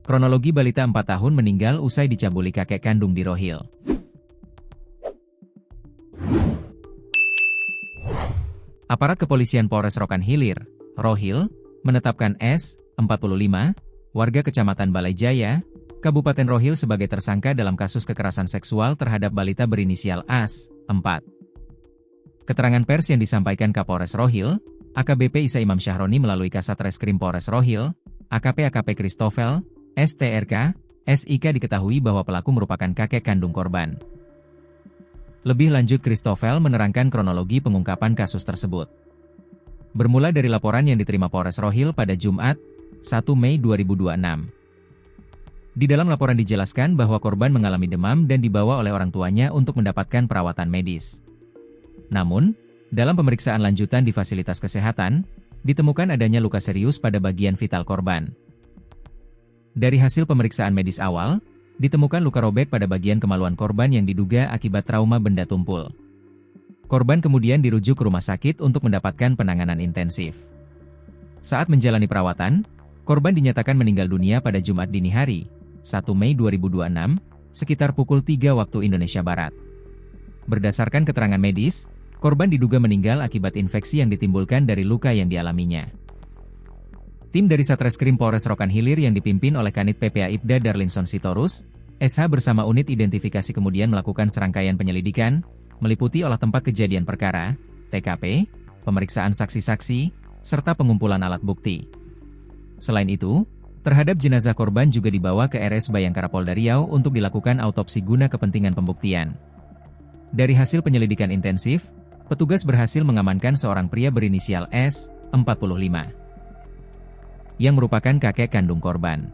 Kronologi balita 4 tahun meninggal usai dicabuli kakek kandung di Rohil. Aparat kepolisian Polres Rokan Hilir, Rohil, menetapkan S, 45, warga Kecamatan Balai Jaya, Kabupaten Rohil sebagai tersangka dalam kasus kekerasan seksual terhadap balita berinisial AS, 4. Keterangan pers yang disampaikan Kapolres Rohil, AKBP Isa Imam Syahroni melalui Kasat Reskrim Polres Rohil, AKP Christofel, STRK, SIK diketahui bahwa pelaku merupakan kakek kandung korban. Lebih lanjut Christofel menerangkan kronologi pengungkapan kasus tersebut. Bermula dari laporan yang diterima Polres Rohil pada Jumat, 1 Mei 2026. Di dalam laporan dijelaskan bahwa korban mengalami demam dan dibawa oleh orang tuanya untuk mendapatkan perawatan medis. Namun, dalam pemeriksaan lanjutan di fasilitas kesehatan, ditemukan adanya luka serius pada bagian vital korban. Dari hasil pemeriksaan medis awal, ditemukan luka robek pada bagian kemaluan korban yang diduga akibat trauma benda tumpul. Korban kemudian dirujuk ke rumah sakit untuk mendapatkan penanganan intensif. Saat menjalani perawatan, korban dinyatakan meninggal dunia pada Jumat dini hari, 1 Mei 2026, sekitar pukul 3 waktu Indonesia Barat. Berdasarkan keterangan medis, korban diduga meninggal akibat infeksi yang ditimbulkan dari luka yang dialaminya. Tim dari Satreskrim Polres Rokan Hilir yang dipimpin oleh Kanit PPA Ibda Darlinson Sitorus, SH bersama unit identifikasi kemudian melakukan serangkaian penyelidikan, meliputi olah tempat kejadian perkara, TKP, pemeriksaan saksi-saksi, serta pengumpulan alat bukti. Selain itu, terhadap jenazah korban juga dibawa ke RS Bayangkara Polda Riau untuk dilakukan autopsi guna kepentingan pembuktian. Dari hasil penyelidikan intensif, petugas berhasil mengamankan seorang pria berinisial S, 45. Yang merupakan kakek kandung korban.